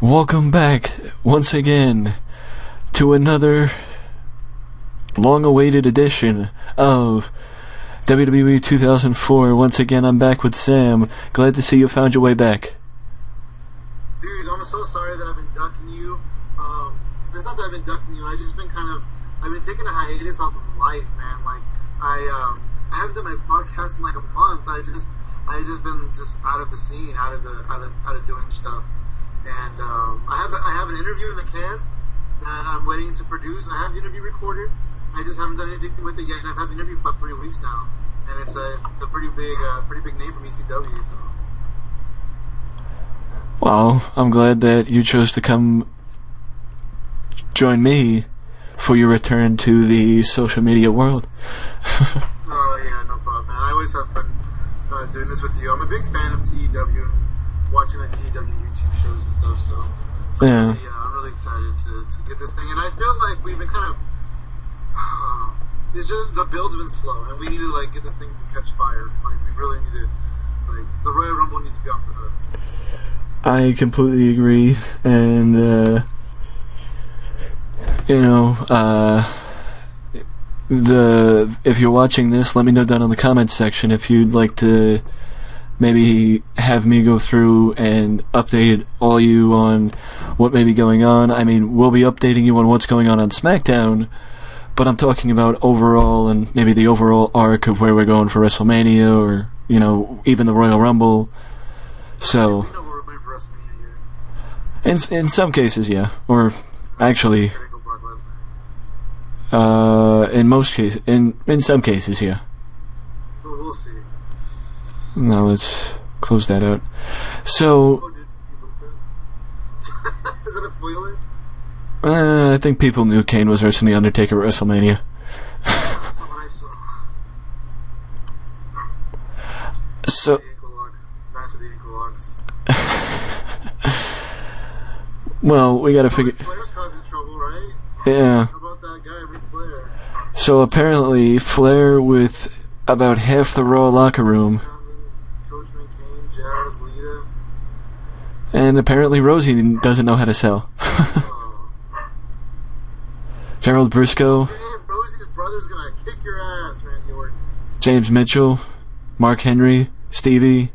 Welcome back once again to another long-awaited edition of WWE 2004. Once again, I'm back with Sam. Glad to see you found your way back. Dude, I'm so sorry that I've been ducking you. It's not that I've been ducking you. I've been taking a hiatus off of life, man. Like, I haven't done my podcast in like a month. I just been out of the scene, out of doing stuff. And I have an interview in the can that I'm waiting to produce. I have the interview recorded. I just haven't done anything with it yet. And I've had the interview for 3 weeks now, and it's a pretty big name from ECW. So. Well, I'm glad that you chose to come join me for your return to the social media world. Oh yeah, no problem, man. I always have fun doing this with you. I'm a big fan of TEW and watching the TEW YouTube shows and stuff. So yeah, I'm really excited to get this thing. And I feel like we've been kind of it's just the build's been slow, and we need to like get this thing to catch fire. Like we really need to, like the Royal Rumble needs to be off the hook. I completely agree, and if you're watching this, let me know down in the comments section if you'd like to maybe have me go through and update all you on what may be going on. I mean, we'll be updating you on what's going on SmackDown, but I'm talking about overall and maybe the overall arc of where we're going for WrestleMania, or even the Royal Rumble. So in some cases, yeah, or actually in most cases, in some cases, yeah. Well, we'll see. Now let's close that out. So, is it a spoiler? I think people knew Kane was wrestling The Undertaker at WrestleMania. That's not what I saw. So, Back to the ankle locks. well, we gotta figure. Flair's causing trouble, right? Yeah. How about that guy, Ric Flair? So apparently, Flair with about half the Raw locker room. Coachman, Kane, Jazz, Lita. And apparently Rosie doesn't know how to sell. Gerald Briscoe. Man, Rosie's brother's gonna kick your ass, Randy Orton. James Mitchell. Mark Henry. Stevie.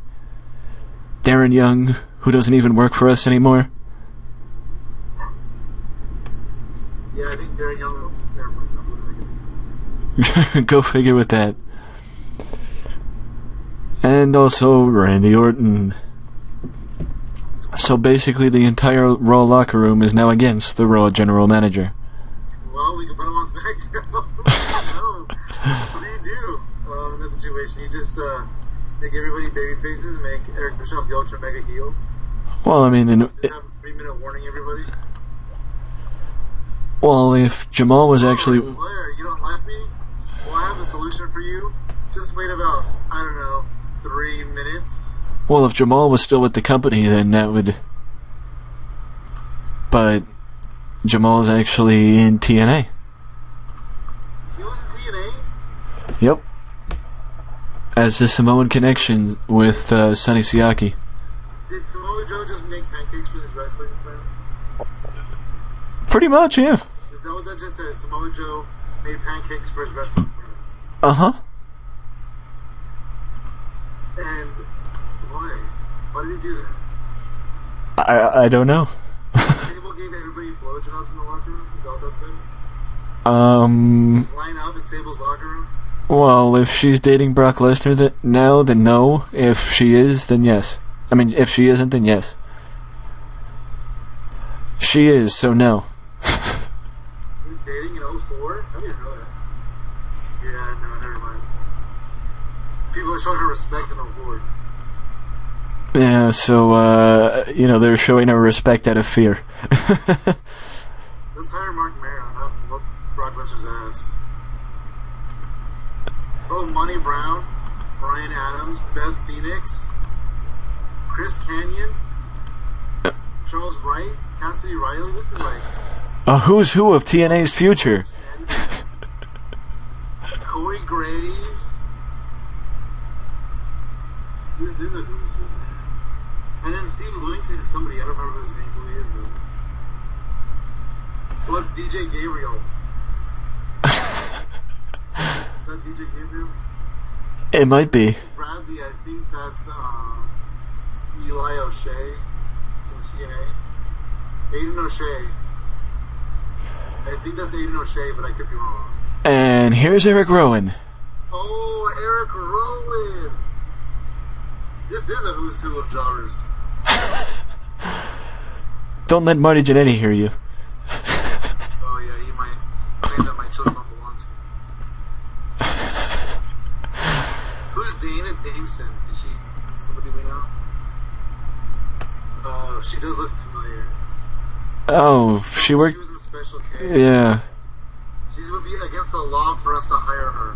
Darren Young, who doesn't even work for us anymore. Yeah, I think Darren Young. Go figure with that. And also Randy Orton. So basically the entire Raw locker room is now against the Raw general manager. Well, we can put him on SmackDown. No. What do you do in that situation? You just make everybody baby faces and make Eric Bischoff the Ultra Mega heel? Well, I mean... Just have a 3-minute warning, everybody? Well, if Jamal was actually... Flair, you don't like me? Well, I have a solution for you. Just wait about, 3 minutes. Well, if Jamal was still with the company, then that would... But Jamal's actually in TNA. He was in TNA? Yep. As the Samoan connection with Sonny Siaki. Did Samoa Joe just make pancakes for his wrestling friends? Pretty much, yeah. Is that what that just said? Samoa Joe made pancakes for his wrestling friends. Uh-huh. And why? Why did he do that? I don't know. Sable gave everybody blowjobs in the locker room? Is that what that said? Just line up in Sable's locker room? Well, if she's dating Brock Lesnar now, then no. If she is, then yes. I mean, if she isn't, then yes. She is, so no. You're dating in 04? How do you know that? Yeah, no, never mind. People are showing her respect in 04. Yeah, so, they're showing her respect out of fear. Let's hire Mark Maron, not whoop Brock Lesnar's ass. Oh, Monty Brown, Brian Adams, Beth Phoenix, Chris Kanyon, Charles Wright, Cassidy Riley. This is like a who's who of TNA's future. Corey Graves. This is a who's who, man. And then Steve Lewington is somebody, I don't remember who he is though. Well, it's DJ Gabriel. Is that DJ Gabriel? It might be. Bradley, I think that's Eli O'Shea from CNA. Aiden O'Shea. I think that's Aiden O'Shea, but I could be wrong. And here's Eric Rowan. Oh, Eric Rowan! This is a who's who of jobbers. Don't let Marty Jannetty hear you. Oh yeah, he might think that my children don't belong to me. Who's Dana Dameson? Is she somebody we know? She does look familiar. Oh, she worked... She was in Special K. Yeah. She would be against the law for us to hire her.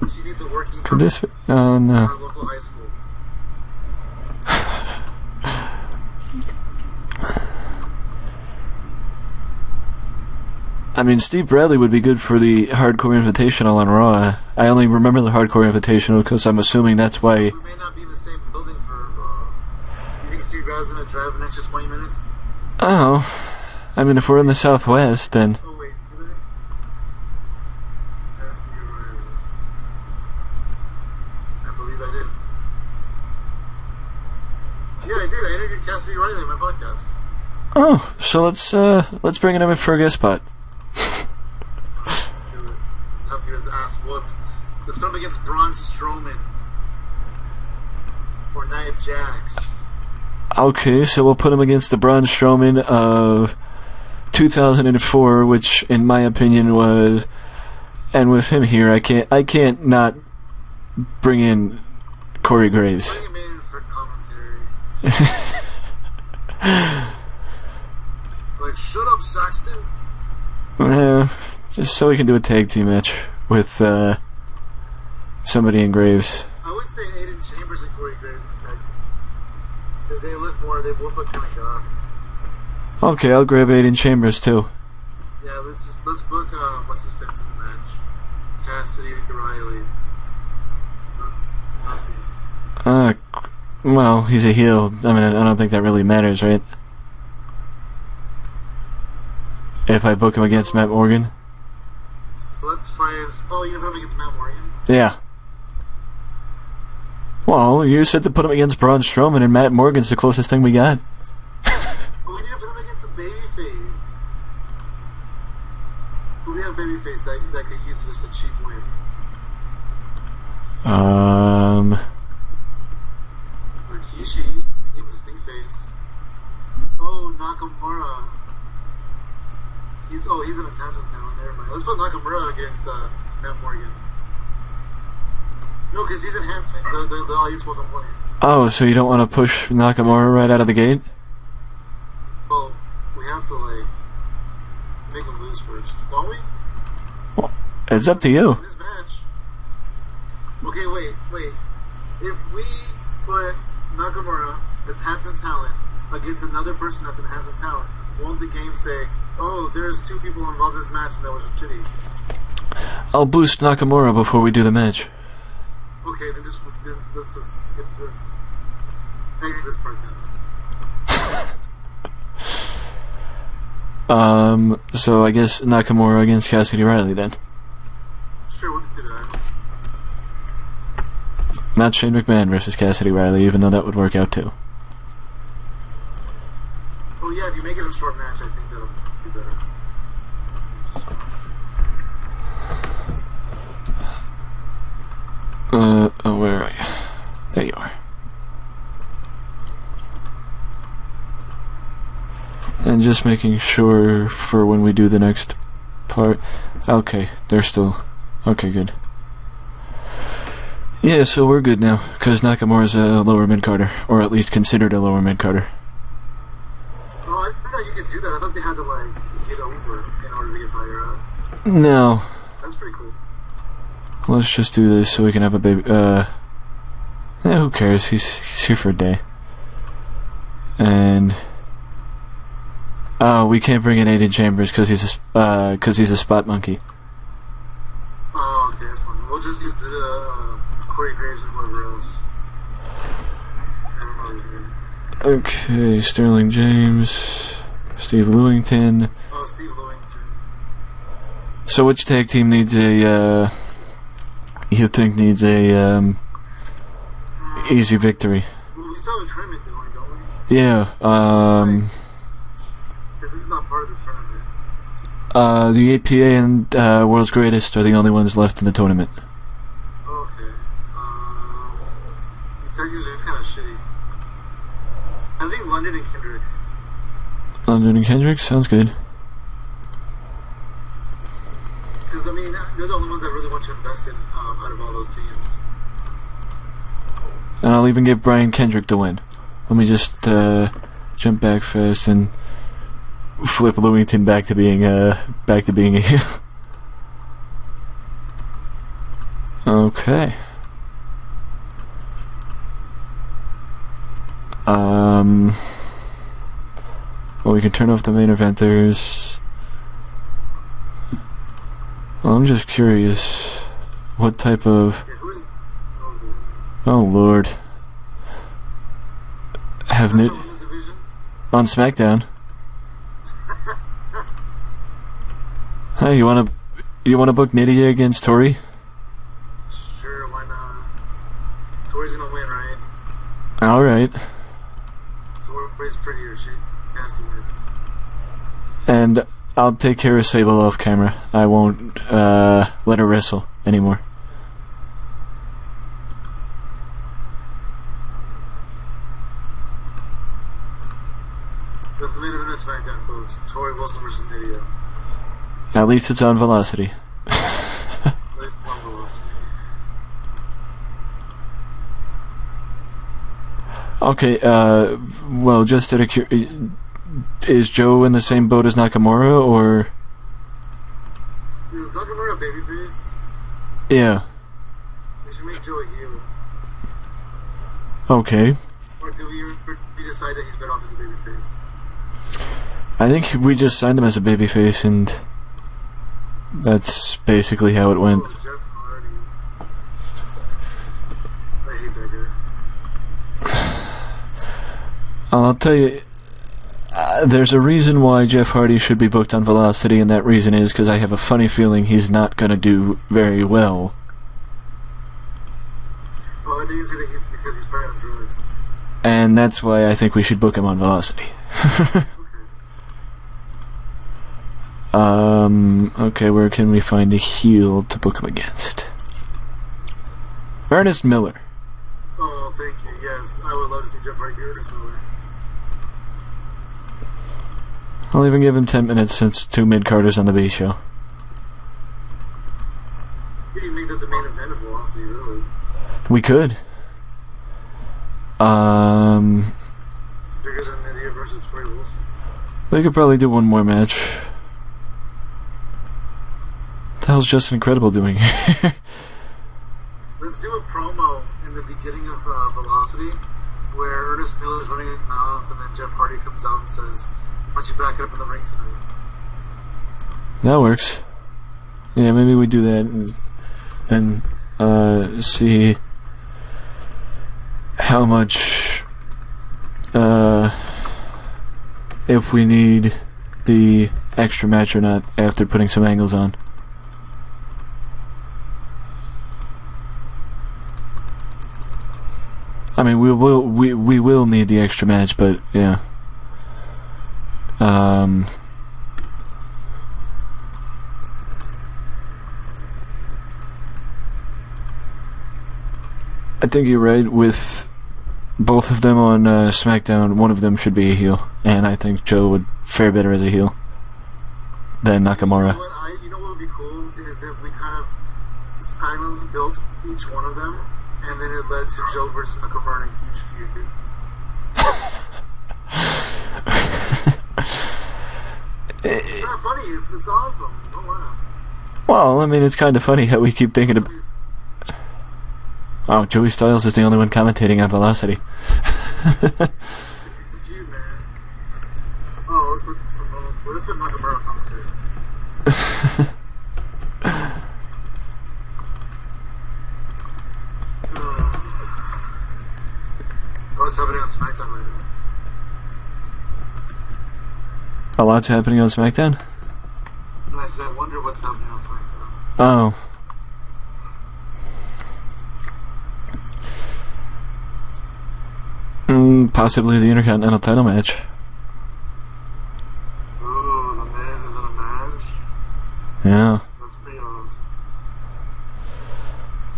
She needs a working Could this... Oh, no. our local high school. I mean, Steve Bradley would be good for the Hardcore Invitational on Raw. I only remember the Hardcore Invitational because I'm assuming that's why... We may not be in the same building for... you think Steve Bradley's going to drive an extra 20 minutes? Oh. I mean, if we're in the Southwest, then... Oh, wait. Did I? Yes, you're right. I believe I did. Yeah, I did. I interviewed Cassidy Riley on my podcast. Oh, so let's bring him in for a guest spot. Let's do it. Let's have your ass whooped. Let's come against Braun Strowman. Or Nia Jax. Okay, so we'll put him against the Braun Strowman of 2004, which, in my opinion, was... And with him here, I can't not bring in Corey Graves. Bring him in for commentary. Like, shut up, Saxton. Just so we can do a tag team match with somebody in Graves. I would say Aiden Chambers and Corey Graves in the tag team. Because they both look kind of god. Okay, I'll grab Aiden Chambers too. Yeah, let's book, what's his face in the match? Cassidy Riley. I'll see. Well, he's a heel. I mean, I don't think that really matters, right? If I book him against Matt Morgan? So let's find... Oh, you put him against Matt Morgan? Yeah. Well, you said to put him against Braun Strowman, and Matt Morgan's the closest thing we got. But we need to put him against a babyface. Who do we have babyface that could use just a cheap win? Rikishi. We give him a stink face. Oh, Nakamura. He's an enhancement talent. Never mind. Let's put Nakamura against Matt Morgan. No, because he's enhancement. The audience will complain. Oh, so you don't want to push Nakamura right out of the gate? Well, we have to, like, make him lose first, don't we? Well, it's up to you. In this match. Okay, wait. If we put Nakamura, enhancement talent, against another person that's enhancement talent, won't the game say, oh, there's two people involved in this match and that was a chitty? I'll boost Nakamura before we do the match. Okay, then let's just skip this. Exit this part then. So I guess Nakamura against Cassidy Riley then. Sure, we'll do that. Not Shane McMahon versus Cassidy Riley, even though that would work out too. Oh yeah, if you make it a short match, I think that'll be better. Oh, where are you? There you are. And just making sure for when we do the next part. Okay, they're still... Okay, good. Yeah, so we're good now, because Nakamura's a lower mid-carder, or at least considered a lower mid-carder. Oh, I didn't know you could do that. I thought they had to, like, get over in order to get higher up. No. That's pretty cool. Let's just do this so we can have a baby. Who cares? He's here for a day. And we can't bring in Aiden Chambers because he's a spot monkey. Oh, okay, that's fine. We'll just use the Corey Graves and whoever else. Okay, Sterling James, Steve Lewington. Oh, Steve Lewington. So which tag team needs a, you think needs a, easy victory? Well, we still have a tournament going, don't we? Yeah, Because this is not part of the tournament. the APA and, World's Greatest are the only ones left in the tournament. Oh, okay. These tag teams are kind of shitty. I think London and Kendrick. London and Kendrick? Sounds good. Because, I mean, they're the only ones that really want to invest in out of all those teams. And I'll even give Brian Kendrick the win. Let me just, jump back fast and flip Lewington back to being a heel. Okay. Well, we can turn off the main eventers. Well, I'm just curious, what type of... Oh, Lord. Have Nit... On SmackDown. Hey, you wanna book Nydia against Tori? Sure, why not? Tori's gonna win, right? Alright. Tori's prettier, she has to win. And I'll take care of Sable off camera. I won't, let her wrestle anymore. That's the main event of SmackDown, folks. Tori Wilson versus Nydia. At least it's on Velocity. It's on Velocity. Okay, well, just out of is Joe in the same boat as Nakamura, or? Is Nakamura a babyface? Yeah. We should make Joe a heel. Okay. Or do we decide that he's better off as a babyface? I think we just signed him as a babyface, and that's basically how it went. Oh, Jeff Hardy. I hate that guy. I'll tell you, there's a reason why Jeff Hardy should be booked on Velocity, and that reason is because I have a funny feeling he's not going to do very well. Oh, I think you say that he's because he's probably on drugs. And that's why I think we should book him on Velocity. Okay, where can we find a heel to book him against? Ernest Miller. Oh, thank you. Yes, I would love to see Jeff Hardy beat Ernest Miller. I'll even give him 10 minutes since 2 mid-carders on the B show. You can make that the main event of Velocity, really. We could. It's bigger than Nydia versus Tori Wilson. We could probably do one more match. What the hell's Justin Incredible doing here? Let's do a promo in the beginning of Velocity where Ernest Miller's running his mouth and then Jeff Hardy comes out and says, "Why don't you back it up in the ring tonight?" That works. Yeah, maybe we do that and then see how much if we need the extra match or not after putting some angles on. I mean, we will need the extra match, but yeah. I think you're right. With both of them on SmackDown, one of them should be a heel, and I think Joe would fare better as a heel than Nakamura. You know what would be cool is if we kind of silently built each one of them, and then it led to Joe versus Nakamura in a huge feud. It's not funny. It's awesome. Don't laugh. Well, I mean, it's kind of funny how we keep thinking of. Oh, Joey Styles is the only one commentating on Velocity. Feud, man. Oh, let's put Nakamura on commentating. What's happening on SmackDown right now? A lot's happening on SmackDown? And I said, I wonder what's happening on SmackDown. Oh. Possibly the Intercontinental title match. Ooh, the Miz is in a match? Yeah. That's pretty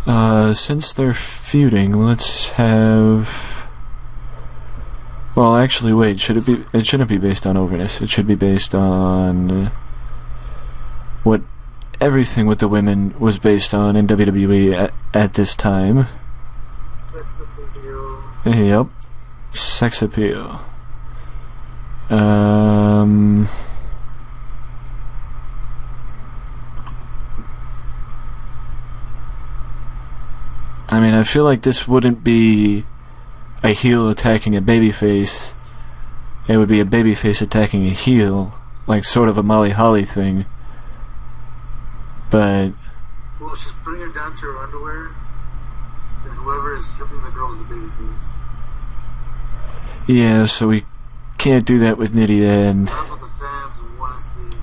odd. Since they're feuding, let's have... Well, actually, wait, it shouldn't be based on overness. It should be based on what everything with the women was based on in WWE at this time. Sex appeal. Yep. Sex appeal. I mean, I feel like this wouldn't be a heel attacking a babyface. It would be a babyface attacking a heel, like sort of a Molly Holly thing. But Well, she's putting her down to her underwear, and whoever is stripping the girl is the babyface. yeah, so we can't do that with Nydia, and That's what the fans want to see.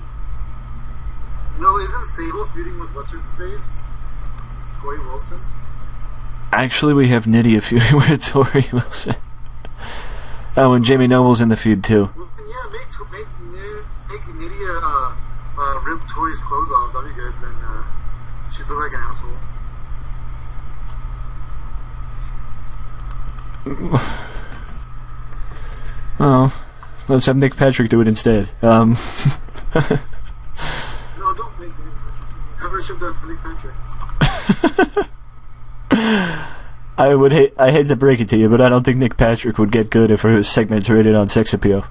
No, isn't Sable feuding with what's her face? Tori Wilson? actually we have Nydia feuding with Tori Wilson. Oh, and Jamie Noble's in the feud too. Well, yeah, make Nydia rip Tori's clothes off. That'd be good. Then she'd look like an asshole. Oh, let's have Nick Patrick do it instead. No, don't make Nick Patrick. Have her shipped out to Nick Patrick. I hate to break it to you, but I don't think Nick Patrick would get good if her segment's rated on sex appeal. Should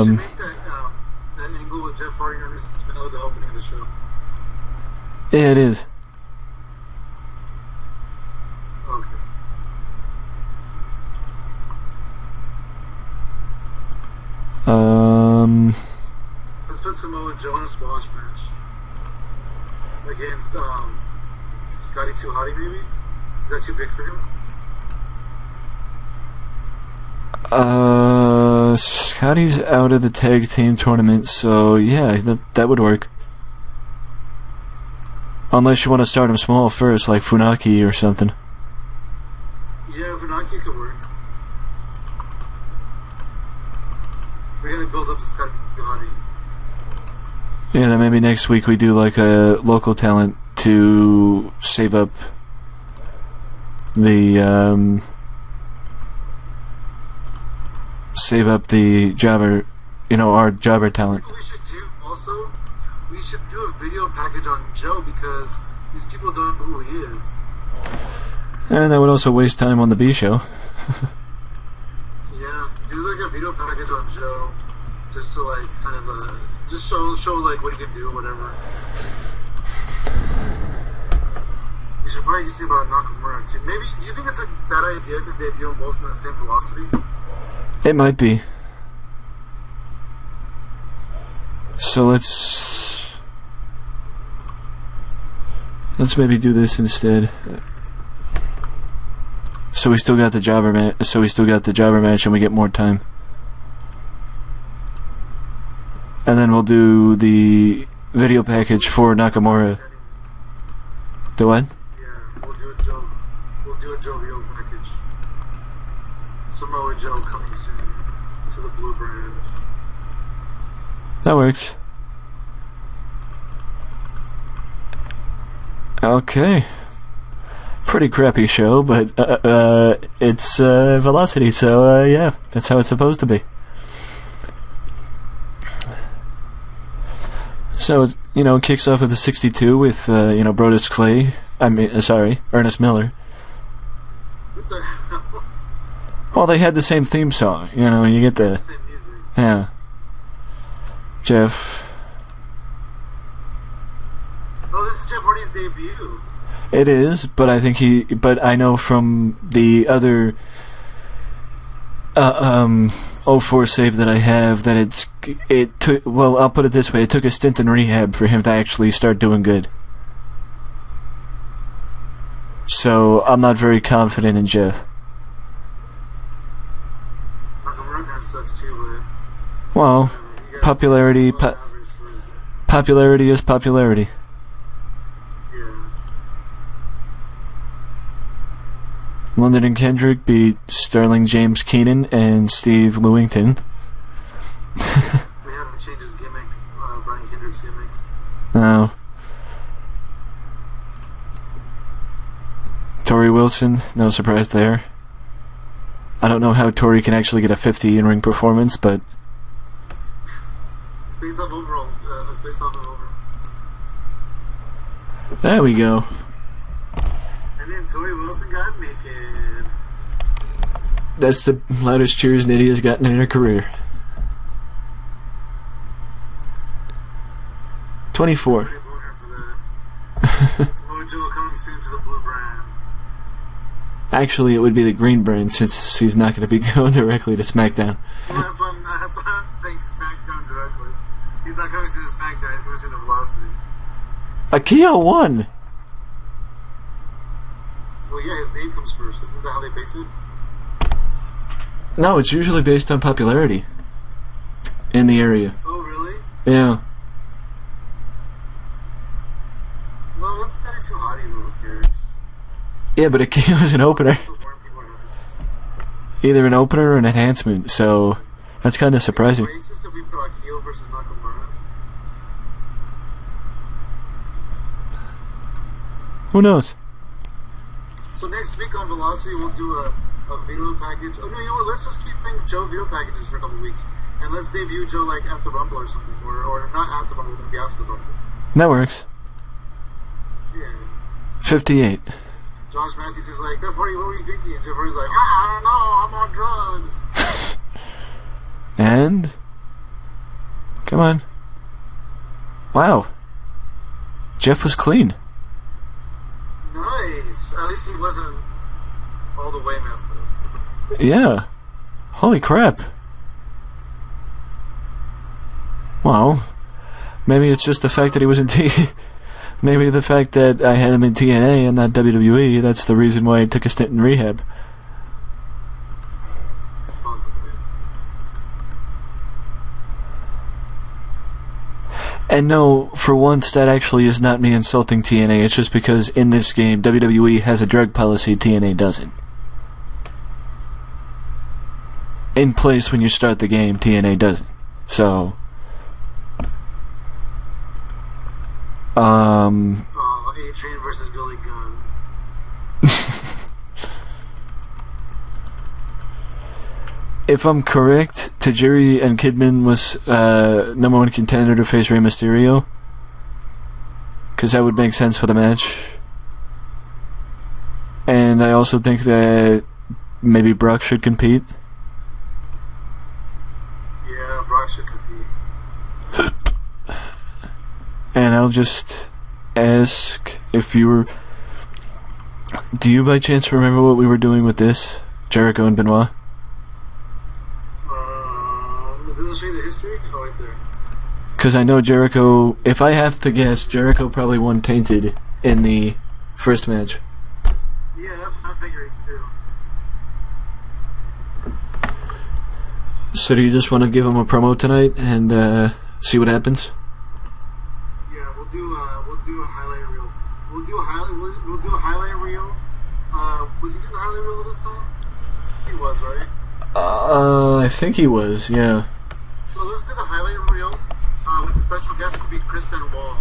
make that angle with Jeff Hardy and Anderson Spinelli at the opening of the show. Yeah, it is. Okay. Let's put Samoa Joe in a squash match against Scotty 2 Hottie, maybe? Is that too big for him? Scotty's out of the tag team tournament, so yeah, that would work. Unless you want to start him small first, like Funaki or something. Yeah, Funaki could work. We gotta build up to Scotty 2 Hottie. Yeah, then maybe next week we do like a local talent to save up the jobber, our jobber talent. We should do also. We should do a video package on Joe because these people don't know who he is. And that would also waste time on the B show. Yeah, do like a video package on Joe, just to like kind of just show like what he can do, whatever. You should probably see about Nakamura too. Maybe do you think it's a bad idea to debut them both in the same velocity? It might be. So let's maybe do this instead. So we still got the jobber match. And we get more time. And then we'll do the video package for Nakamura. The what? Yeah, we'll do a Joe video package. Samoa Joe coming soon to the Blue brand. That works. Okay. Pretty crappy show, but it's Velocity, so yeah, that's how it's supposed to be. So it kicks off with the 62 with Brodus Clay. Ernest Miller. What the hell? Well, they had the same theme song. You get the Same music. yeah. Jeff. Oh, this is Jeff Hardy's debut. It is, but I know from the other 04 save that I have that I'll put it this way, it took a stint in rehab for him to actually start doing good. So I'm not very confident in Jeff. Nakamura kind of sucks too, Well, but popularity is popularity. Yeah. London and Kendrick beat Sterling James Keenan and Steve Lewington. We haven't changed his gimmick, Brian Kendrick's gimmick. No. Torrie Wilson, no surprise there. I don't know how Torrie can actually get a 50 in-ring performance, but It's based off overall. It's based off of overall. there we go. And then Torrie Wilson got naked. That's the loudest cheers Nydia's gotten in her career. 24. Pretty boner for that. Mojo coming soon to the blue brand. Actually, it would be the green brand since he's not going to be going directly to SmackDown. Well, that's why I'm saying SmackDown directly. He's not coming to the SmackDown, he's coming to Velocity. Akio won! Well, yeah, his name comes first. Isn't that how they base it? No, it's usually based on popularity in the area. Oh, really? Yeah. Well, that's kind of too haughty, though. Who cares? Yeah, but Akio's an opener. The more people are Either an opener or an enhancement, so that's kind of surprising. racist if we put Akio versus Nakamura. Who knows? So next week on Velocity, we'll do a Velo package. Oh, no, you know what? Let's just keep playing Joe Velo packages for a couple weeks. And let's debut Joe, like, at the Rumble or something. Or not at the Rumble, maybe after the Rumble. That works. Yeah. 58. Josh Matthews is like, Jeff Hardy, what were you thinking? And Jeff Hardy's like, I don't know, I'm on drugs. And? Come on. Wow. Jeff was clean. Nice. At least he wasn't all the way messed up. Yeah. Holy crap. Well, maybe it's just the fact that he was in maybe the fact that I had him in TNA and not WWE, that's the reason why he took a stint in rehab. Possibly. And no, for once, that actually is not me insulting TNA, it's just because in this game, WWE has a drug policy TNA doesn't. In place when you start the game, TNA doesn't. So... A-Train versus Billy Gunn. If I'm correct, Tajiri and Kidman was number one contender to face Rey Mysterio. Because that would make sense for the match. And I also think that maybe Brock should compete. Yeah, Brock should compete. And I'll just ask if you were... Do you by chance remember what we were doing with this? Jericho and Benoit? Did I show you the history? Oh, right there. Because I know Jericho... If I have to guess, Jericho probably won Tainted in the first match. Yeah, that's what I'm figuring too. So do you just want to give him a promo tonight and see what happens? Yeah, we'll do a highlight reel. We'll do a highlight reel. Was he doing the highlight reel this time? He was, right? I think he was, yeah. So let's do the highlight reel with the special guest could be Chris Benoit.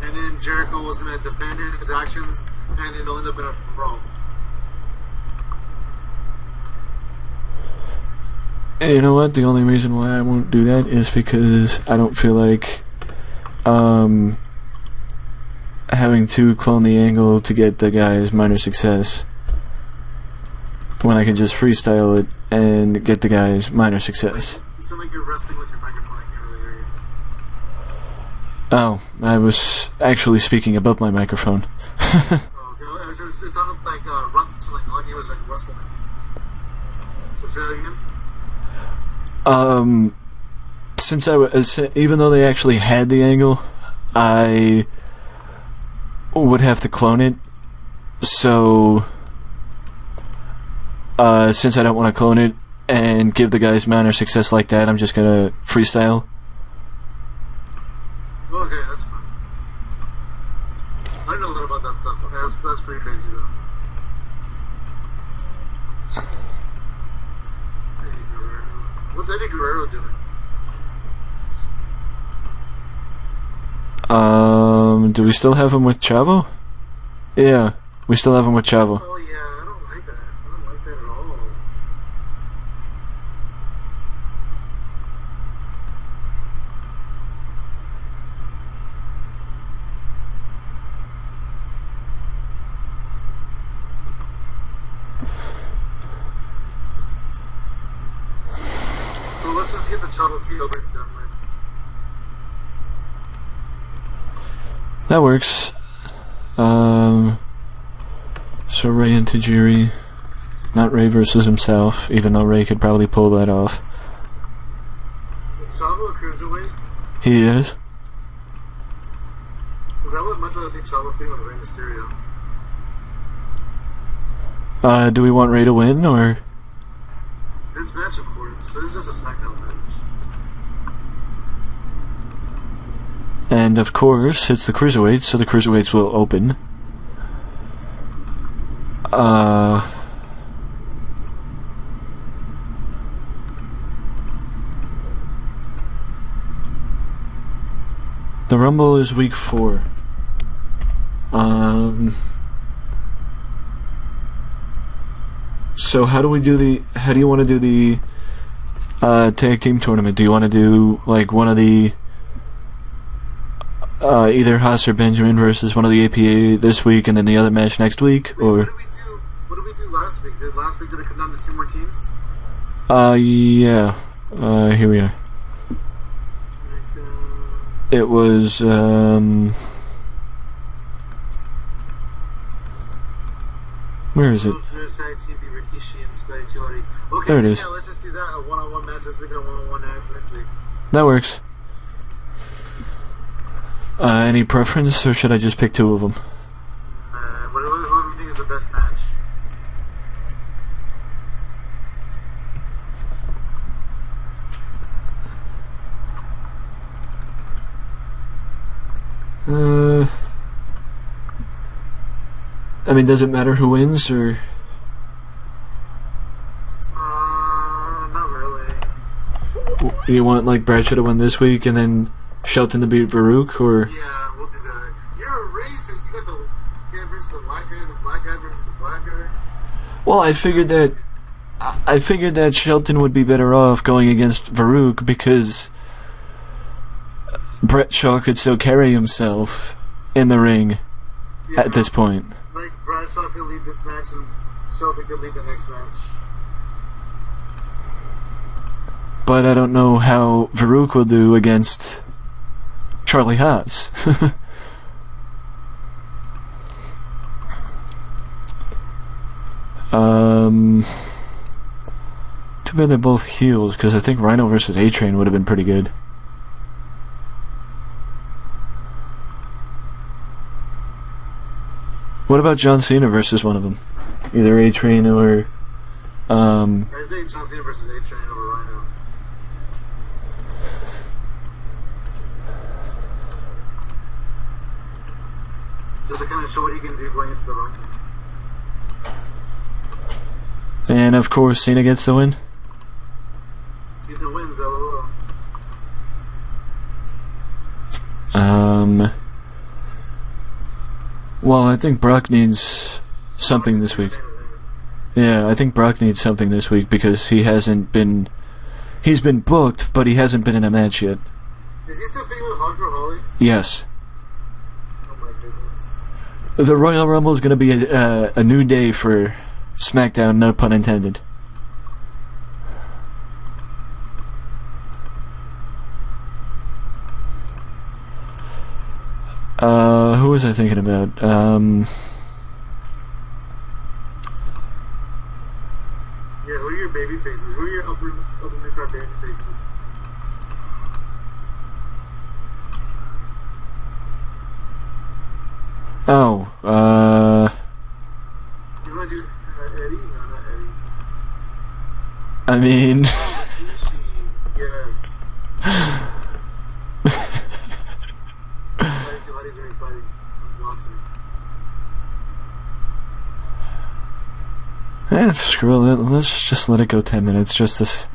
And then Jericho was going to defend his actions, and it'll end up in a brawl. And you know what? The only reason why I won't do that is because I don't feel like having to clone the angle to get the guy's minor success when I can just freestyle it and get the guy's minor success. You sound like you're wrestling with your microphone. I can't really hear you. Oh, I was actually speaking above my microphone. Oh, okay. It sounded like rustling. Like it was like rustling. So say that again. Since I was, even though they actually had the angle, I would have to clone it So, since I don't want to clone it and give the guys minor success like that, I'm just gonna freestyle. Okay, that's fine. I know a lot about that stuff. Okay, that's pretty crazy though. Eddie Guerrero. What's Eddie Guerrero doing? Do we still have him with Chavo? Yeah, we still have him with Chavo. Oh yeah, I don't like that. I don't like that at all. So let's just get the Chavo field and done with. That works. So Ray and Tajiri. Not Ray versus himself, even though Ray could probably pull that off. Is Chavo a cruiserweight? He is. Because I would much rather see Chavo feel like Rey Mysterio. Do we want Ray to win, or? This match, of course. So this is just a SmackDown match. And of course, it's the Cruiserweights, so the Cruiserweights will open. The Rumble is week 4. So how do you want to do the tag team tournament? Do you want to do like one of the either Haas or Benjamin versus one of the APA this week and then the other match next week? Wait, Or what did we do last week? Did it come down to 2 more teams? Yeah. Here we are. SmackDown. It was where is it? Okay, There it is. Yeah, let's just do that. A one-on-one match. Just make it a one-on-one match next week. That works. Any preference, or should I just pick 2 of them? Whoever you think is the best match. I mean, does it matter who wins, or? Not really. You want like Bradshaw to win this week and then Shelton to beat Farouk, or? Yeah, we'll do that. You're a racist. You got the guy versus the black guy versus the black guy. Well, I figured that Shelton would be better off going against Farouk because Brett Shaw could still carry himself in the ring at this point. Like Bradshaw could lead this match and Shelton could lead the next match. But I don't know how Farouk will do against Charlie Haas. Too bad they're both heels, because I think Rhino versus A-Train would have been pretty good. What about John Cena versus one of them? Either A-Train or... I think John Cena versus A-Train over Rhino. Just to kind of show what he can do going into the Rumble. And of course, Cena gets the win. Cena wins, LOL. Well, I think Brock needs something this week. Yeah, I think Brock needs something this week because he hasn't been... He's been booked, but he hasn't been in a match yet. Is he still feuding with Hardcore Holly? Yes. Oh my goodness. The Royal Rumble is going to be a new day for SmackDown, no pun intended. Who was I thinking about? Yeah, who are your baby faces? Who are your upper mid-card baby faces? I mean... Rikishi, yes. Two hotties already fighting. Awesome. Screw it. Let's just let it go 10 minutes. Just this.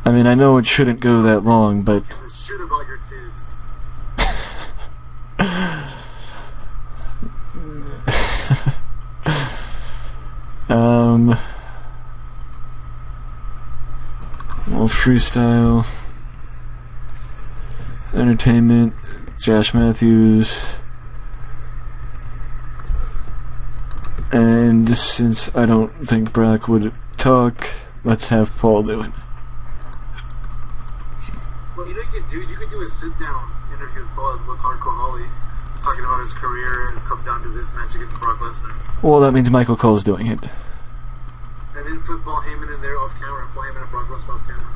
I mean, I know it shouldn't go that long, but... Shoot about your kids. Well, freestyle, entertainment, Josh Matthews, and since I don't think Brock would talk, let's have Paul do it. Well, you know you could do a sit-down interview with Hardcore Holly, talking about his career and it's come down to this match against Brock Lesnar. Well, that means Michael Cole's doing it. And then put Paul Heyman in there off camera, Paul Heyman and Brock Lesnar off camera.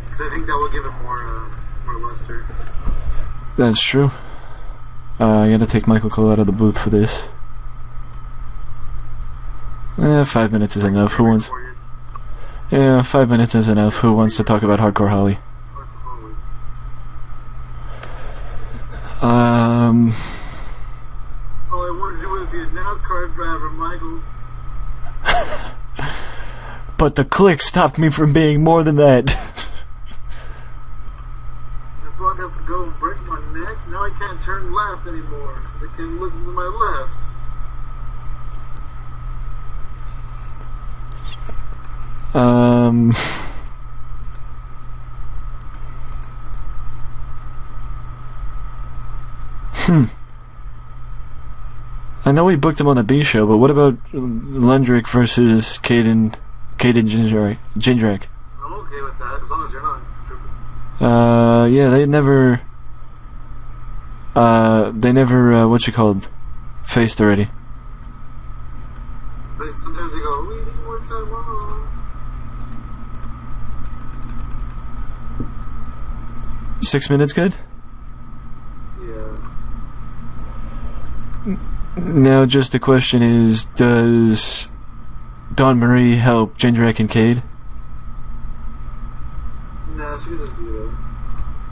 Because I think that will give it more luster. That's true. I gotta take Michael Cole out of the booth for this. 5 minutes is enough. Who wants? Yeah, 5 minutes is enough. Who wants to talk about Hardcore Holly? All I wanted to do was be a NASCAR driver, Michael. But the click stopped me from being more than that. I brought up to go and break my neck. Now I can't turn left anymore. I can't look to my left. I know we booked him on the B show, but what about Lundrick versus Caden Gindrak? I'm okay with that, as long as you're not tripping. Yeah, they never, faced already. But sometimes they go, we need more time off. 6 minutes good? Yeah. Now, just the question is, does Dawn Marie help Jindrak and Cade? No, she can just be there.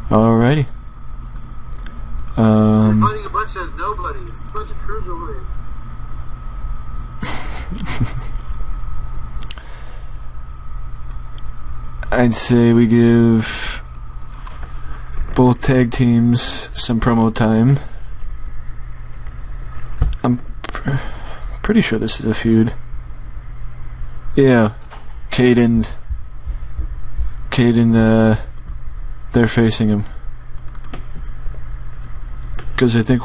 Alrighty. We're fighting a bunch of nobodies, a bunch of cruiserweights. I'd say we give both tag teams some promo time. I'm pretty sure this is a feud. Yeah, Caden, they're facing him. Because I think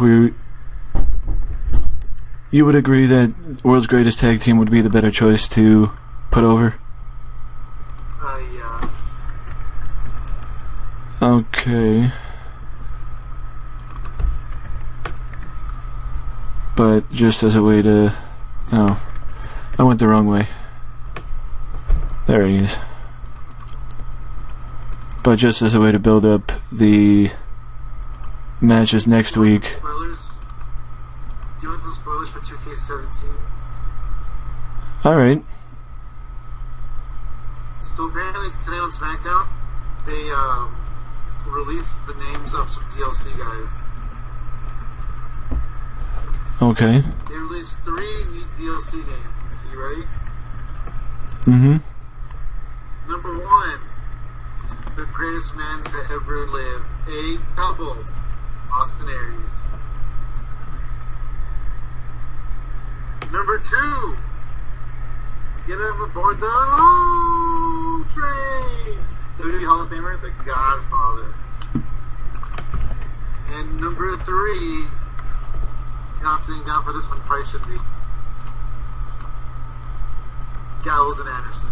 you would agree that World's Greatest Tag Team would be the better choice to put over? Yeah. Okay. But just as a way to... Oh, I went the wrong way. There he is. But just as a way to build up the matches next week. Spoilers? Do you want some spoilers for 2K17? Alright. So apparently today on SmackDown, they released the names of some DLC guys. Okay. They released 3 neat DLC names. You ready? Mm-hmm. Number 1, the greatest man to ever live, a double, Austin Aries. Number 2, get him aboard the train, WWE Hall of Famer, the Godfather. And number 3, you're not sitting down for this one, probably should be, Gallows and Anderson.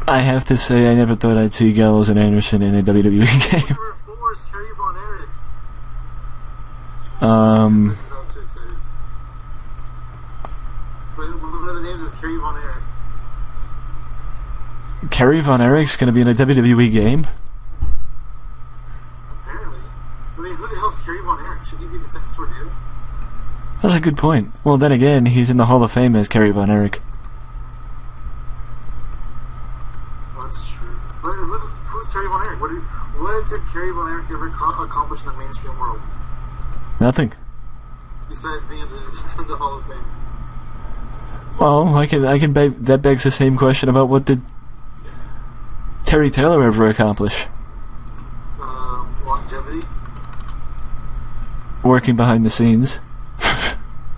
I have to say, I never thought I'd see Gallows and Anderson in a WWE game. Number 4 is Kerry Von Erich. I was too excited. But one of the names is Kerry Von Erich. Kerry Von Erich's gonna be in a WWE game? Apparently. I mean, who the hell's Kerry Von Erich? Should he be the Texas Tornado? a good point. Well, then again, he's in the Hall of Fame as Kerry Von Erich. That's true. Who's Terry Von Erich? What did Kerry Von Erich ever accomplish in the mainstream world? Nothing. Besides being in the Hall of Fame. Well, that begs the same question about what did Terry Taylor ever accomplish? Longevity? Working behind the scenes.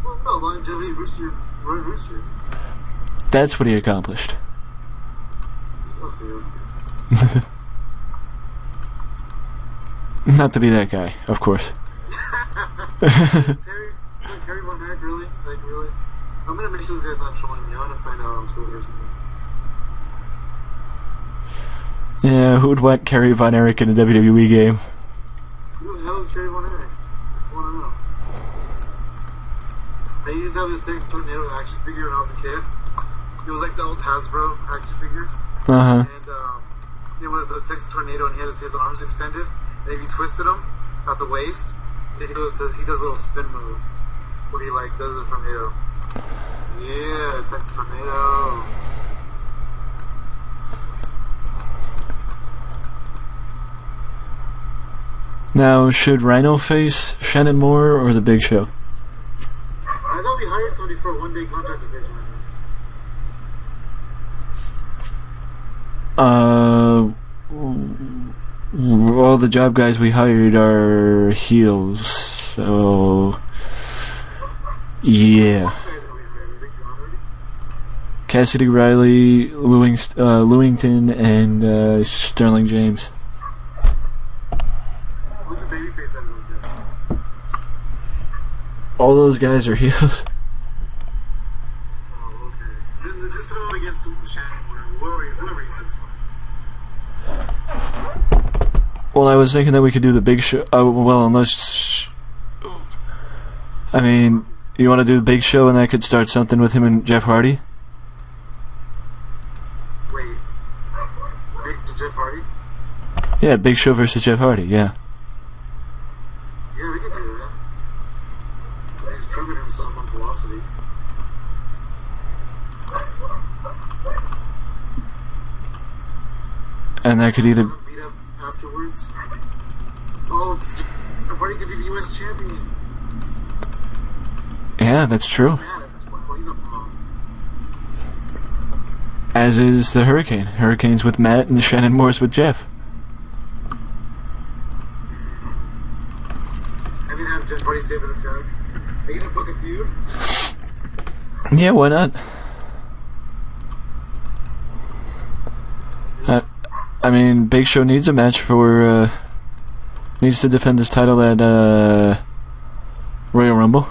Well, no, longevity, Rooster. That's what he accomplished. Okay. Not to be that guy, of course. Kerry Von Erich, really? Like, really? I'm gonna make sure this guy's not trolling me. I wanna find out on Twitter or something. Yeah, who'd want Kerry Von Erich in a WWE game? Who the hell is Kerry Von Erich? I just wanna know. I used to have this Texas Tornado action figure when I was a kid. It was like the old Hasbro action figures. Uh-huh. And it was a Texas Tornado, and he had his arms extended. And if you twisted them at the waist, he does a little spin move where he like does a tornado. Yeah, Texas Tornado. Now, should Rhino face Shannon Moore or The Big Show? I thought we hired somebody for a one-day contract to face Rhino. All the job guys we hired are heels, so yeah. Cassidy Riley, Lewington, and Sterling James. Who's the babyface out of those guys? All those guys are heels. Oh, okay. Then just put them against Shannon or whoever you said is fine. Well, I was thinking that we could do The Big Show. Well, unless, I mean, you want to do The Big Show and that could start something with him and Jeff Hardy? Wait, Jeff Hardy? Yeah, Big Show versus Jeff Hardy, yeah. Yeah, we could do that. He's proven himself on Velocity. And that could either... Beat up afterwards. Oh, Jeff Hardy could be the U.S. champion. Yeah, that's true. He's mad at this point. Well, he's up wrong. As is the Hurricane. Hurricane's with Matt and Shannon Moore's with Jeff. I mean, have Jeff Hardy save an attack. Are you gonna book a feud? Yeah, why not? I mean, Big Show needs a match for, needs to defend his title at, Royal Rumble.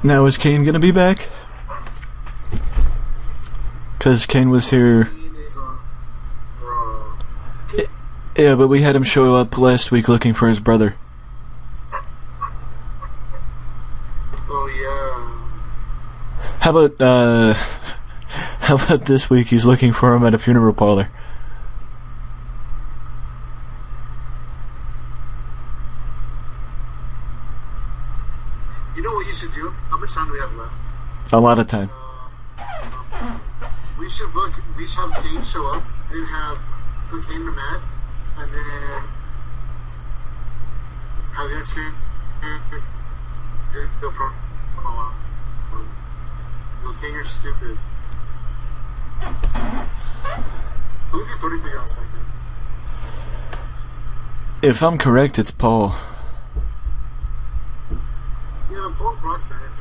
Now, is Kane gonna be back? Because Kane was here. Yeah, but we had him show up last week looking for his brother. Oh, yeah. How about this week he's looking for him at a funeral parlor? You know what you should do? How much time do we have left? A lot of time. We should have Kane show up and put Kane in the mat, and then have him go pro. Kane, you're stupid. Who's the authority figure on SmackDown? If I'm correct, it's Paul. Yeah, Paul's Brock's manager.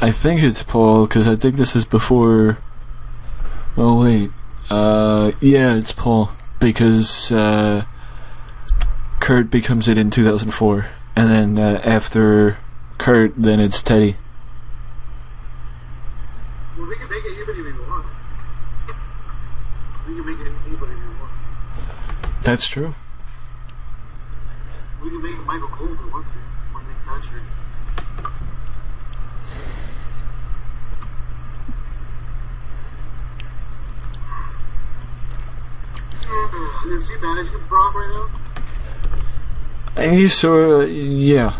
I think it's Paul, because I think this is before... Oh, wait. Yeah, it's Paul. Because, Kurt becomes it in 2004. And then, after Kurt, then it's Teddy. Well, we can make it anybody we want. We can make it anybody we want. That's true. make Michael Cole if we want to. Or Nick Patrick. Is he managing Brock right now? He's sort of, yeah.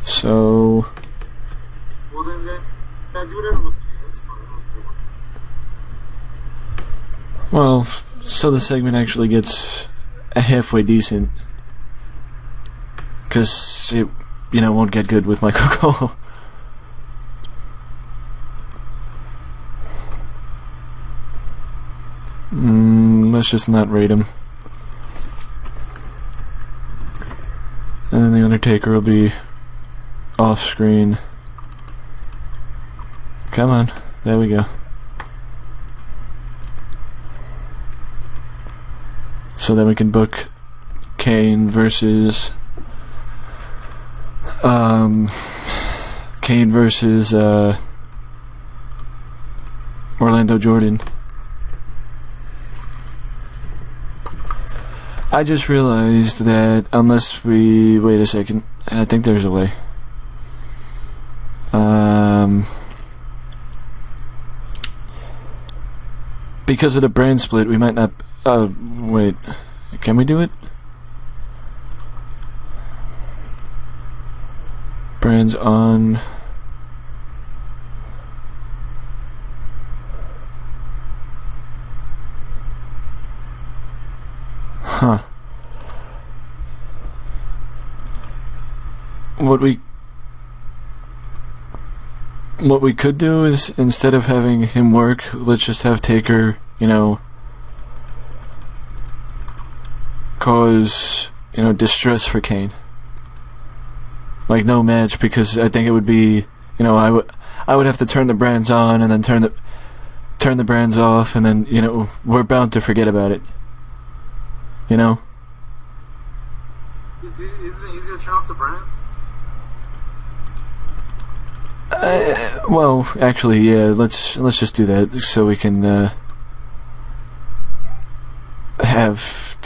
So. Well, then do whatever with Kane. That's fine. Well, so the segment actually gets a halfway decent. Because it, won't get good with Michael Cole. Let's just not rate him. And then The Undertaker will be off screen. Come on, there we go. So then we can book Kane versus Orlando Jordan. I just realized that unless we wait a second, I think there's a way. Because of the brand split, we might not. Oh, wait. Can we do it? Brands on. Huh. What we could do is, instead of having him work, let's just have Taker, cause, distress for Kane. Like, no match, because I think it would be, I would have to turn the brands on and then turn the brands off, and then, we're bound to forget about it. Isn't it easy to turn off the brands? Well, actually, yeah. Let's just do that so we can have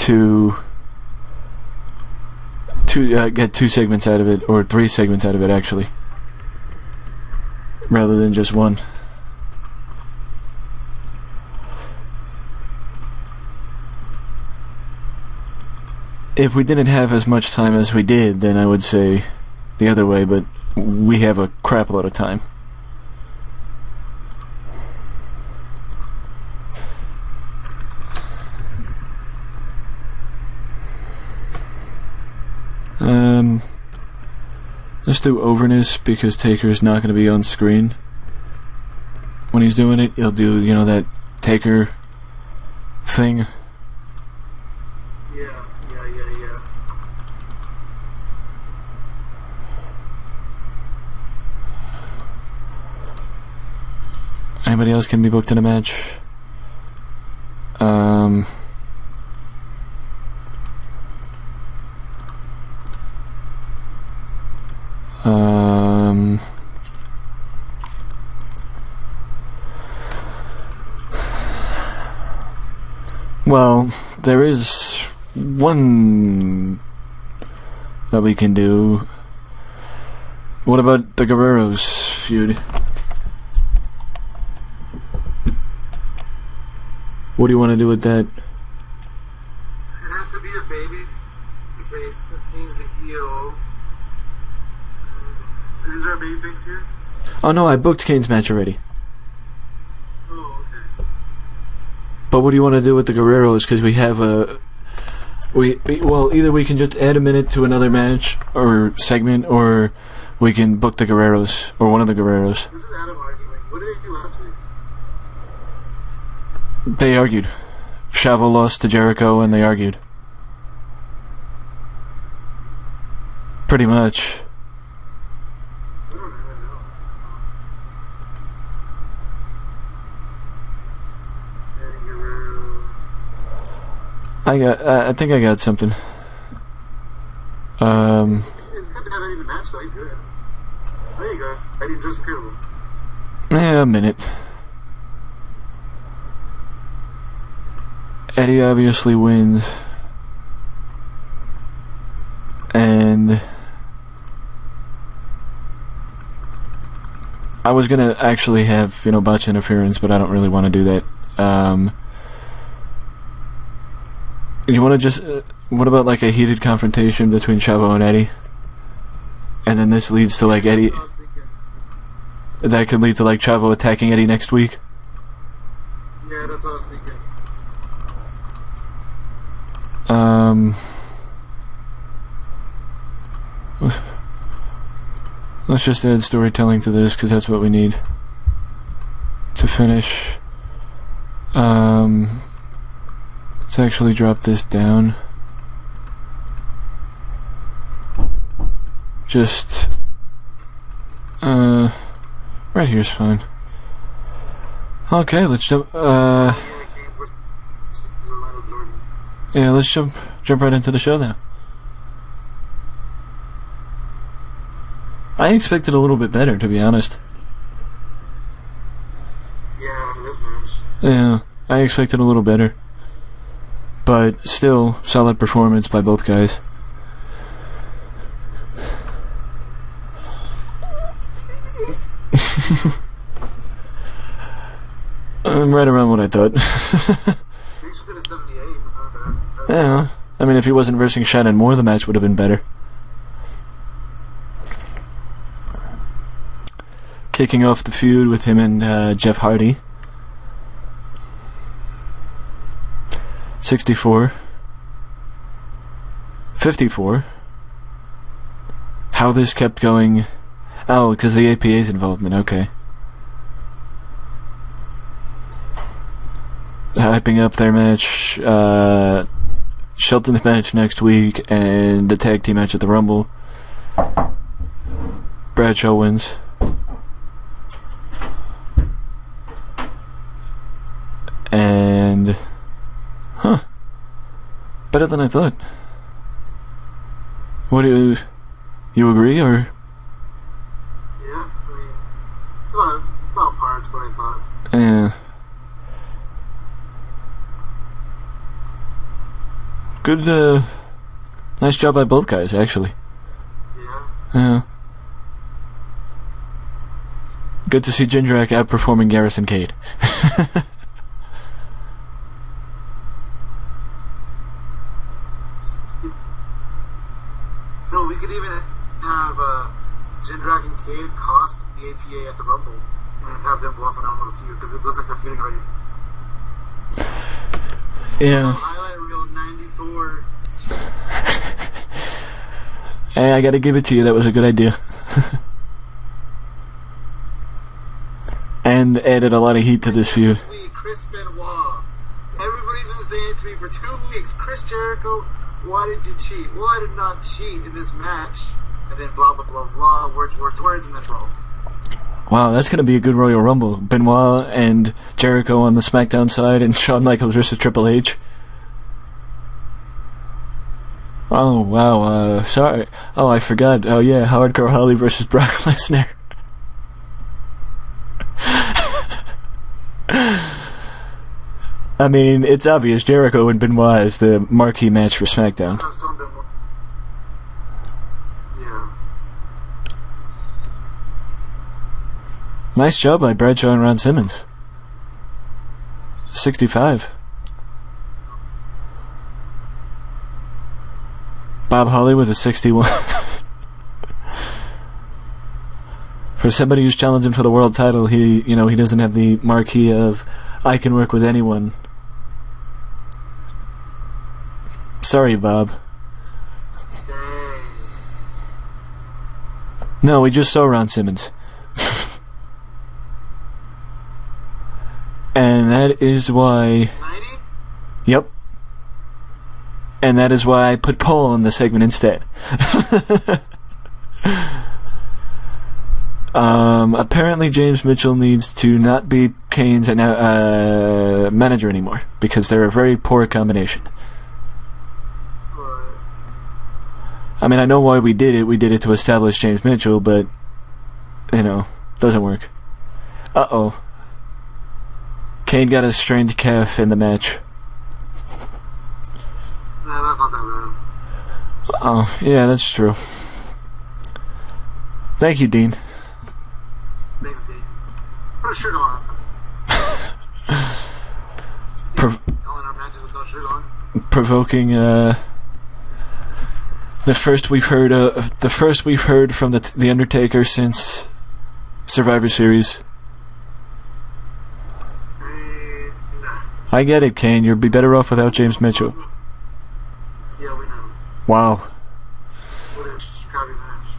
get 2 segments out of it, or 3 segments out of it, actually, rather than just one. If we didn't have as much time as we did, then I would say the other way, but we have a crap load of time. Let's do overness, because Taker's not going to be on screen when he's doing it. He'll do, that Taker thing. Yeah. Anybody else can be booked in a match? Well, there is one that we can do. What about the Guerreros feud? What do you want to do with that? It has to be a baby face if Kane's a heel. Is there a baby face here? Oh no, I booked Kane's match already. Oh, okay. But what do you want to do with the Guerreros? Because we have well, either we can just add a minute to another match or segment, or we can book the Guerreros, or one of the Guerreros. This is Adam arguing. What did they do last week? They argued. Chavo lost to Jericho, and they argued. Pretty much. I don't even know. Eddie Guerrero. I think I got something. It's good to have Eddie in the match, so he's good. There you go. Eddie just appeared. Yeah, a minute. Eddie obviously wins. And I was gonna actually have, botch interference, but I don't really want to do that. You want to just... what about like a heated confrontation between Chavo and Eddie? And then this leads to like Eddie... that could lead to like Chavo attacking Eddie next week? Yeah, that's what I was thinking. Let's just add storytelling to this, because that's what we need to finish. Let's actually drop this down. Just, right here's fine. Okay, let's jump, yeah, let's jump right into the show now. I expected a little bit better, to be honest. Yeah, after this match. Yeah, I expected a little better. But still, solid performance by both guys. I'm right around what I thought. Yeah, I mean, if he wasn't versing Shannon Moore, the match would have been better. Kicking off the feud with him and Jeff Hardy. 64. 54. How this kept going... Oh, because the APA's involvement, okay. Hyping up their match, Shelton's match next week, and the tag team match at the Rumble. Bradshaw wins. And... Huh. Better than I thought. What do you agree, or...? Yeah, I mean, it's about par to what I thought. Yeah. Good, nice job by both guys, actually. Yeah. Yeah. Good to see Jindrak outperforming Garrison Cade. No, we could even have Jindrak and Cade cost the APA at the Rumble and have them go off and on with a feud, because it looks like they're feuding already. Yeah. Highlight reel 94. Hey, I gotta give it to you, that was a good idea. And added a lot of heat to this feud. Chris Benoit. Everybody's been saying it to me for 2 weeks. Chris Jericho, why did you cheat? Why did not cheat in this match? And then blah, blah, blah, blah, words, and then bro. Wow, that's gonna be a good Royal Rumble. Benoit and Jericho on the SmackDown side, and Shawn Michaels versus Triple H. Oh, wow, sorry. Oh, I forgot. Oh, yeah, Hardcore Holly versus Brock Lesnar. I mean, it's obvious Jericho and Benoit is the marquee match for SmackDown. Yeah. Nice job by Bradshaw and Ron Simmons. 65. Bob Holly with a 61. For somebody who's challenging for the world title, he doesn't have the marquee of I can work with anyone. Sorry, Bob. Dang. No, we just saw Ron Simmons. And that is why... 90? Yep. And that is why I put Paul in the segment instead. Apparently James Mitchell needs to not be Kane's manager anymore, because they're a very poor combination. Right. I mean, I know why we did it. We did it to establish James Mitchell, but, doesn't work. Uh-oh. Kane got a strained calf in the match. that's not that bad. Oh, yeah, that's true. Thank you, Dean. Thanks, Dean. Put a shirt on. Calling our matches with no shirt on. Provoking, the first we've heard from the Undertaker since Survivor Series. I get it, Kane. You'd be better off without James Mitchell. Yeah, we know. Wow. What a crappy match.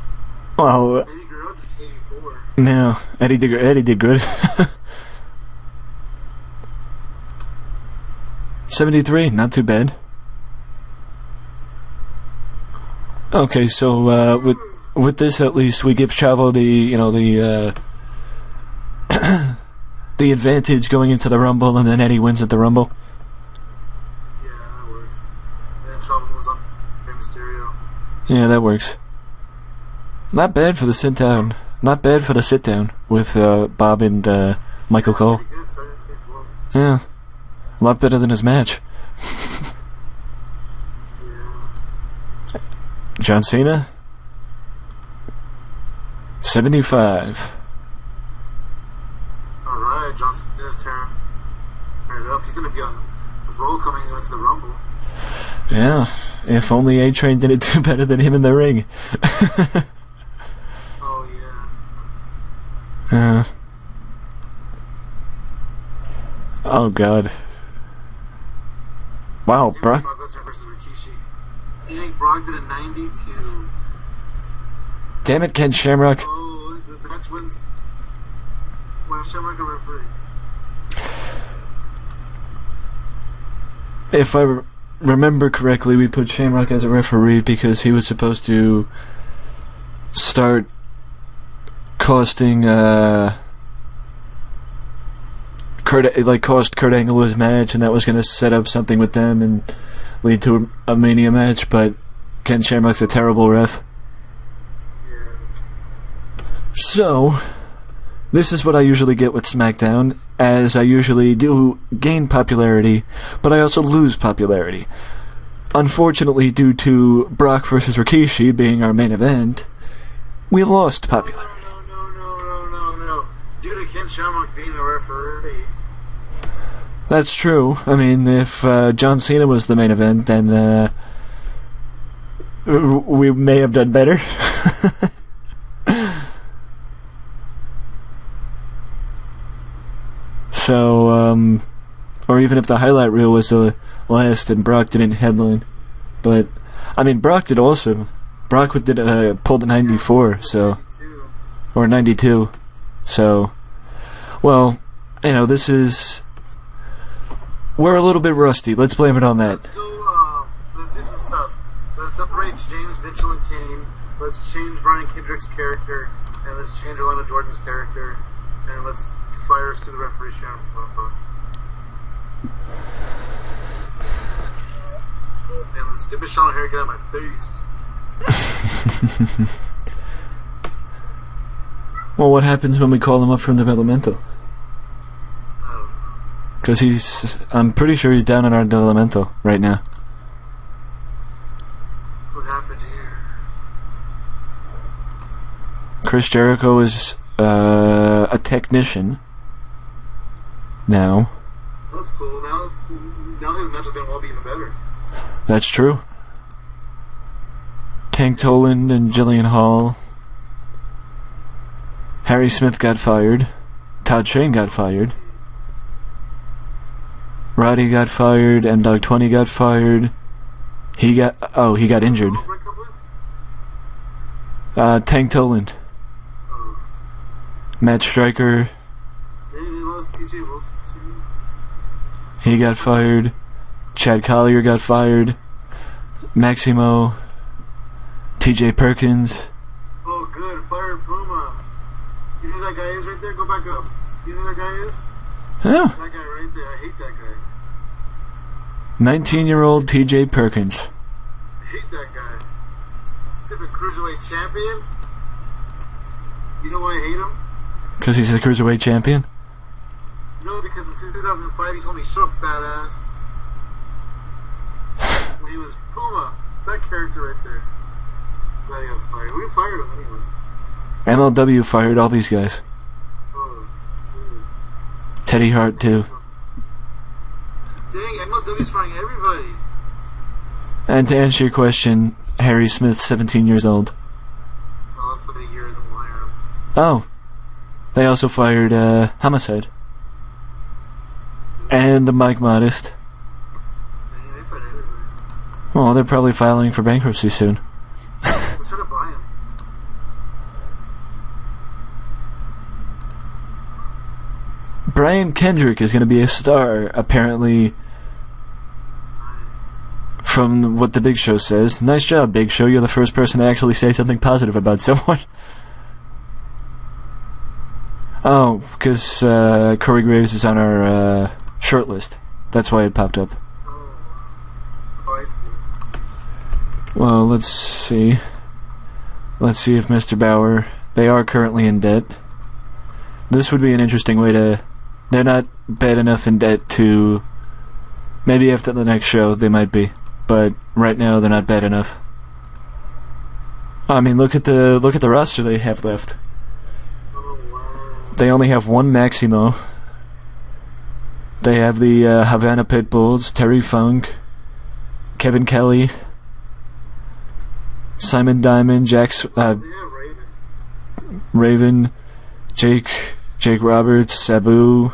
Well, Eddie Guerrero did 84. no, Eddie did good. 73, not too bad. Okay, so with this at least we give Chavo the the advantage going into the Rumble, and then Eddie wins at the Rumble. Yeah, that works. And then Chavo was up Rey Mysterio. Yeah, that works. Not bad for the sit down. Not bad for the sit down with Bob and Michael Cole. Pretty good, 74. Yeah, a lot better than his match. Yeah. John Cena, 75. Alright, John Cena's tearing it up. He's going to be on the roll coming into the Rumble. Yeah, if only A-Train didn't do better than him in the ring. Oh, yeah. Oh God. Wow, Brock. Brock Lesnar versus Rikishi. Do you think Brock did a 92? Damn it, Ken Shamrock. Oh, the match wins. Well, Shamrock a referee. If I remember correctly, we put Shamrock as a referee because he was supposed to start costing cost Kurt Angle his match, and that was going to set up something with them and lead to a Mania match, but Ken Shamrock's a terrible ref. Yeah. So, this is what I usually get with SmackDown, as I usually do gain popularity, but I also lose popularity. Unfortunately, due to Brock versus Rikishi being our main event, we lost popularity. No. Due to Ken Shamrock being a referee. That's true. I mean, if John Cena was the main event, then we may have done better. So, or even if the highlight reel was the last and Brock didn't headline. But, I mean, Brock did awesome. Brock did pulled a 94, so, or 92. So, well, you know, this is, we're a little bit rusty. Let's blame it on that. Let's go, let's do some stuff. Let's separate James Mitchell and Kane. Let's change Brian Kendrick's character. And let's change Orlando Jordan's character. And let's fire us to the referee channel. And the stupid Sean hair get out of my face. Well, what happens when we call him up from developmental? I don't know. Because I'm pretty sure he's down in our developmental right now. What happened here? Chris Jericho is a technician now. That's cool. Now his match is going to all be even better. That's true. Tank Toland and Jillian Hall. Harry Smith got fired. Todd Shane got fired. Roddy got fired, and Dog 20 got fired. He got injured. Tank Toland. Matt Striker. He got fired. Chad Collier got fired. Maximo. TJ Perkins. Oh, good. Fired Puma. You know who that guy is right there? Go back up. You know who that guy is? Yeah. That guy right there. I hate that guy. 19-year-old TJ Perkins. I hate that guy. Stupid cruiserweight champion. You know why I hate him? Because he's the Cruiserweight champion? No, because in 2005 he told me, "Shut up, badass." When he name is Puma. That character right there. Glad he got fired. Who fired him anyway? MLW fired all these guys. Oh, Teddy Hart too. dang, MLW's firing everybody. And to answer your question, Harry Smith's 17 years old. Oh, that's been a year, then we'll hire him. Oh. They also fired Homicide. And Mike Modest. Dang, they fired everybody. Well, they're probably filing for bankruptcy soon. Let's try to buy him. Brian Kendrick is going to be a star, apparently, from what the Big Show says. Nice job, Big Show. You're the first person to actually say something positive about someone. Oh, because Corey Graves is on our short list. That's why it popped up. Oh, I see. Well, let's see. Let's see if Mr. Bauer... They are currently in debt. This would be an interesting way to... They're not bad enough in debt to... Maybe after the next show they might be. But right now they're not bad enough. I mean, look at the roster they have left. Oh, wow. They only have one Maximo. They have the Havana Pitbulls, Terry Funk, Kevin Kelly, Simon Diamond, Raven, Jake Roberts, Sabu,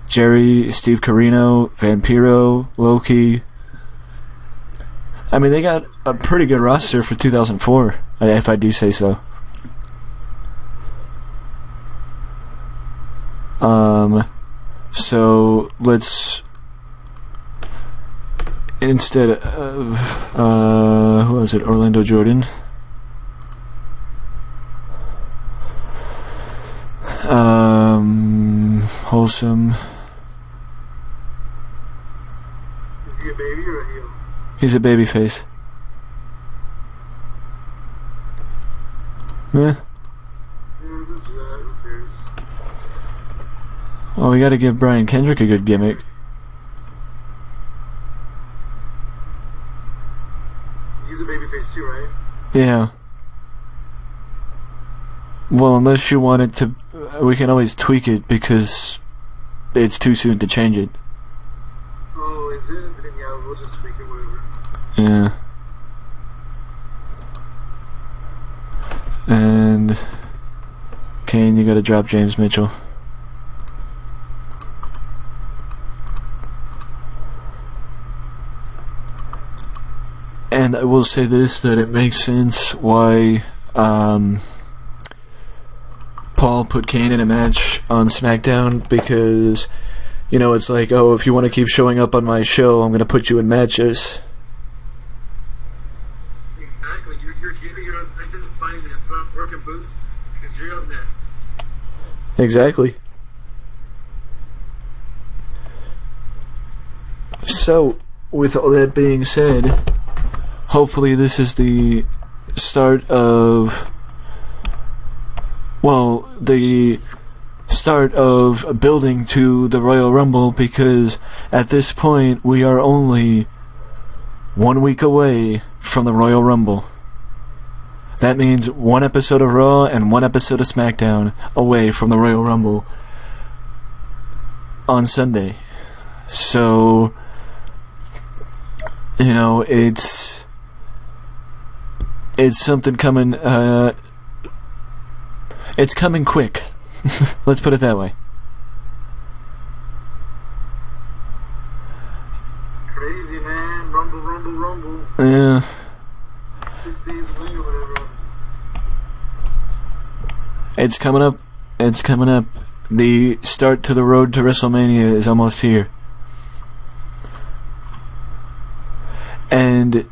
Jerry, Steve Carino, Vampiro, Loki. I mean, they got a pretty good roster for 2004, if I do say so. So let's, instead of who was it? Orlando Jordan. Wholesome. Is he a baby or a heel? He's a baby face. Yeah. Yeah, just who cares? Well, we gotta give Brian Kendrick a good gimmick. He's a babyface too, right? Yeah. Well, unless you want it to... We can always tweak it because it's too soon to change it. Oh, is it? Then yeah, we'll just tweak it, whatever. Yeah. And... Kane, you gotta drop James Mitchell. And I will say this, that it makes sense why Paul put Kane in a match on SmackDown, because, you know, it's like, oh, if you want to keep showing up on my show, I'm going to put you in matches. Exactly. You're keeping your husband and finding them, working boots, because you're up next. Exactly. So, with all that being said, hopefully this is the start of... Well, the start of building to the Royal Rumble, because at this point we are only 1 week away from the Royal Rumble. That means 1 episode of Raw and 1 episode of SmackDown away from the Royal Rumble on Sunday. So, you know, it's something coming, it's coming quick. Let's put it that way. It's crazy, man. Rumble, rumble, rumble. Yeah. 6 days away or whatever. It's coming up. It's coming up. The start to the road to WrestleMania is almost here. And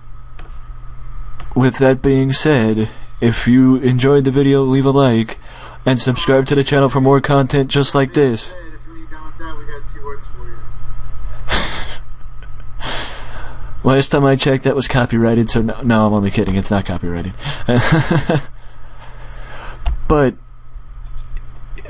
with that being said, if you enjoyed the video, leave a like and subscribe to the channel for more content just like this. If you're really down with that, we got 2 words for you. Last time I checked, that was copyrighted, so no, I'm only kidding. It's not copyrighted. But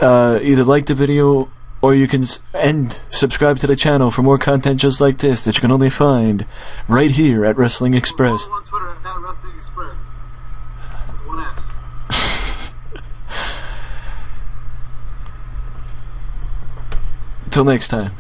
either like the video Or you can and subscribe to the channel for more content just like this that you can only find right here at Wrestling Express. Follow on Twitter at Wrestling Express. 1S. Till next time.